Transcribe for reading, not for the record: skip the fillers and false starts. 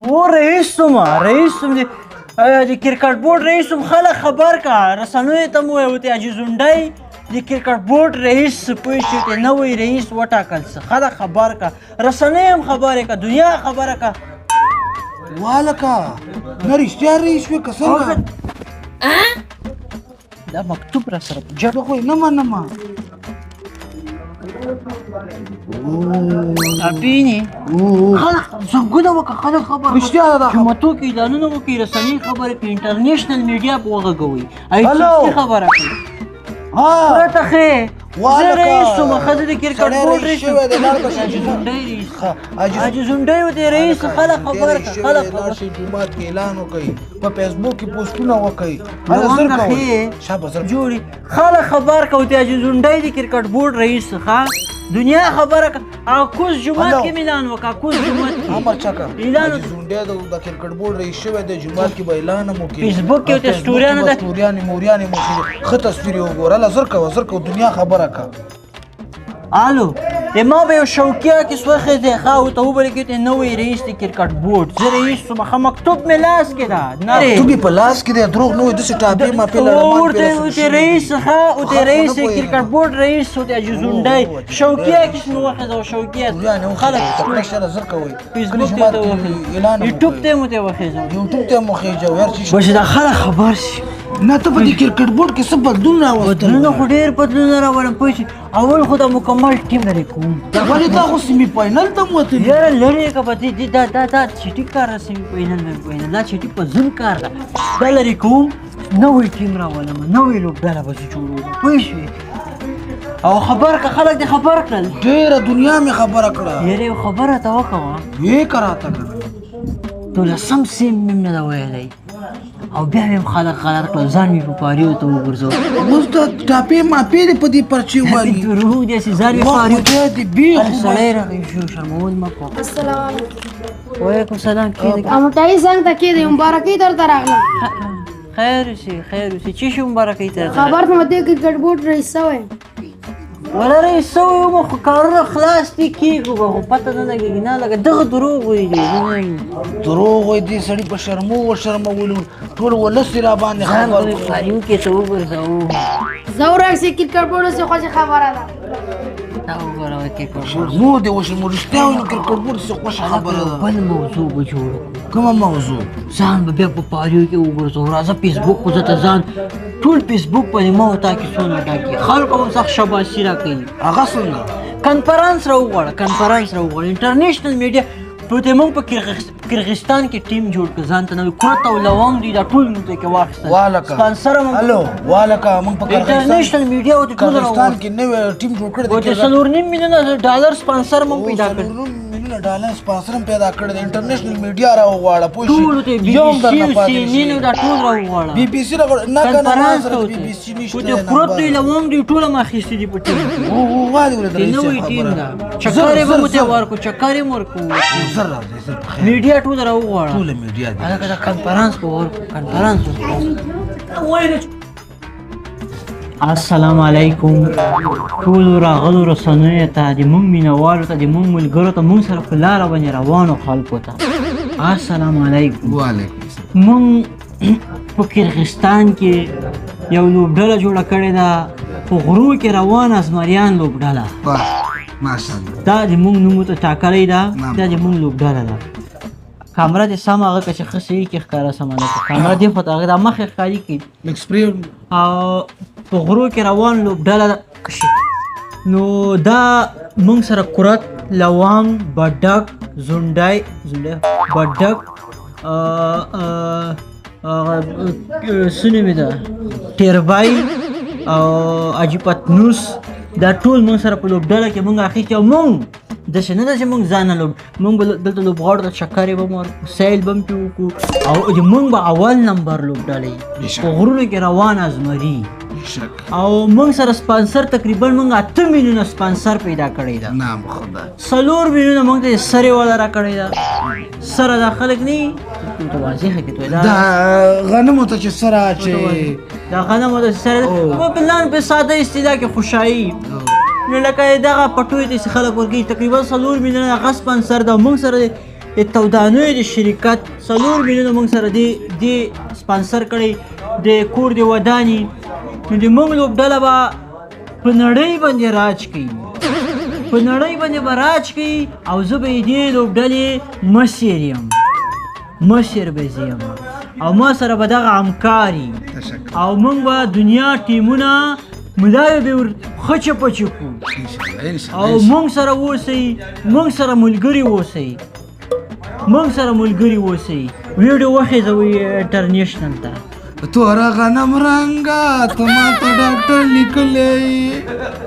او رئیس سم د کرکټ بورډ رئیس سم خلک خبر کا رسنیو ته مو وته اجي زونډای د کرکټ بورډ رئیس پوه شو ته نوې رئیس وټاکل څه خلک خبر کا رسنیو هم خبره کا دنیا خبره کا والکا نه رښتیا رئیس وي که څنګه دا مکتوب را سره جګه خو نه منم اپینې خلک زنګونه وکړه خلک خبر رښتیا ده جوماتو کې اعلانونه وکړي رسنۍ خبرې کړي انټرنیشنل میډیا په وغږوئ ICC خبره کوي پرته ښې زه رئیس وم ښځه د کرکټ بورډ رئیس حاجي زونډی و دی رئیس خلک خبر کړه خلک خبر جومات کې اعلان وکړي په فیسبوک کې پوسټونه وکړي جوړي خلک خبر کړه د حاجي زونډی د کرکټ بورډ رئیس څخه دنیا خبره او کوز جومات کې اعلان وکړه کوز جومات کې امر چکه اعلان زونډی د کرکټ بورډ رئیس شوی د جومات کې به اعلان هم وکړي فیسبوک کې ورته سټوریانې ده موریانې مو ښه تصویر یې وګوره هله زر کوه دنیا خبره که الو د ما به یو شوقیه کې سوخې دی ښه ورته وبلې کې ته نوی رئیس د کرکټ بورډ زه رئیس وم ښه مکتوب مې لاس کې ده مکتوب یې په لاس کې دی دروغ نه وایي داسې ټاپې ماپې ورته رئیس ښه ورته رئیس د کرکټ بورډ رئیس ورته حاجي زونډی شوقیه کې مې وخېږه شوقیه خلک زر کوئ فیسبوک ته یوټیوب ته مو ته وخېږه یوټیوب ته مو خېږه هر چیز بس دا خلک خبر شي نه ته په دې کرکټ بورډ کې څه بدلون راوستل بدلونه خو ډېر بدلونه راوړم پوه شي اول خو دا مکمل ټیم لرې کوم ولې تا خو سیمي فاینل ته هم وتلي یاره لرې که به دا چټي کار ده سیمي فاینل دا چټي په زون کار ده دا لرې کوم نوی ټیم راولم نوې لوبډله به زه جوړوم پوه شوې او خبر که خلک دې خبر کړل ډېره دنیا مې خبره کړه یاره یو خبره ته وکړه ویې که راته کړه 12 سیم مې نه ده ویلی او بیا مې خلک غلط کړل ځان مې په پاریو ته وګرځو اوس د ټاپې ماپې دې په دې پرچې والي دروغ دي چې ځان مې پاریو دې بیخ سړی راغی شو شرمول مه کوه السلام وعلیکم سلام کېدې امټای څنګه ته کېدې مبارکۍ درته راغله خیر اوسې چې شي مبارکۍ ته خبر ته مته کرکټ بورډ رئیس شوی ولا رئیس شوی وم خو کارونه خلاص دي کېږو به خو پته نه لګېږي نه لګه دغه دروغ وایي دروغ وایي دې سړي په شرمو وشرمولو ټول ولس یې راباندې خبر پاریو کې ته وګرځوو زه ورسې کرکټ بورډ څه خوښه خبره ده دا وګوره کرکټ شرمو دې وشرمو رښتیا وایي نو کرکټ بورډ څه خوښه خبره ده بل موضوع به جوړو کومه موضوع ځان به بیا په پاریو کې وګرځو راځه فیسبوک خو ته ځان ټول فیسبوک باندې ما وتا کې څونه ټاکي خلکو هم سخت شاباسي راکوي هغه څنګه کنفرانس راوغواړه انټرنیشنل میډیا پروته موږ په کرغستان کې ټیم جوړ کړ ځان ته نوې کورت او لونګ دي دا ټول موږ کې واخیستل والکه سپانسر هم الو والکه موږ په انټرنیشنل میډیا او کرغستان کې نوې ټیم جوړ کړ دي $4.5 میلیون سپانسر هم پیدا کړ $4.5 سپانسر هم پیدا کړ د انټرنیشنل میډیا راوغواړه پوه شئ یوم درنه پاتې نینو دا ټول راوغواړه BBC نه کنه BBC نشته د کورت دی لونګ دی ټول ما اخیستې دي په ټیم نوې ټیم دا چکرې به مو ته ورکو چکرې ورکو میډیا ټول راوغواړه ټول میډیا دي دا کنفرانس په ورکو کنفرانس السلام علیکم ټول راغلو رسنیو ته د مونږ مینوالو ته د مونږ ملګرو ته مونږ سره په لاره باندې روانو خلکو ته السلام علیکم وعلیکم مونږ په کرغستان کې یو لوبډله جوړه کړې ده په غرو کې روان ازمریان لوبډله ماشاءالله دا د مونږ نوم ته ټاکلی ده دا د مونږ لوبډله ده کامره دې سم هغه که چې ښه صحیح کې ښکاره سمه ده کامره دې خو ته هغه دا مخې ښکاري کړي او په غرو کې روان لوبډله نو دا موږ سره کورت لونګ بډک زونډی بډک څه نومې ده ټیربای او اجي پتنوس دا ټول موږ سره په لوبډله کې موږ اخیستي او موږ داسې نه ده چې موږ ځان نه موږ به دلته لوبغاړو ته چکرې به مو ورکړو سیل به هم پرې وکړو او موږ به اول نمبر لوبډله یو په غرونو کې روان ازمري او موږ سره سپانسر تقریبا موږ 8 میلیونه سپانسر پیدا کړی ده نام خدا 4 میلیونه موږ ته سره والا را کړی ده سره دا خلک نه ته واضحه کې ته دا غنمو ته چې سره چې دا غنمو ته سره په پلان په ساده اصطلاح کې خوشحالي نو لکه دغه پټوي ته خلک ورګي تقریبا 4 میلیونه هغه سپانسر ده موږ سره تودانوی د شرکت 4 میلیونه موږ سره د سپانسر کړی د کور د وداني نو د موږ لوبډله به په نړۍ باندې راج کوي په نړۍ باندې به راج کوي او زه به یې دې لوبډلې مشر یم مشر به زه یم او ما سره به دغه همکاري او موږ به دنیا ټیمونه ملایو به ور خچه پچه کړو او موږ سره اوسئ موږ سره ملګري اوسئ موږ سره ملګري اوسئ ویډیو وخېځوئ انټرنیشنل ته تورا غنم رنګه ته ما ته ډاکټر لیکلی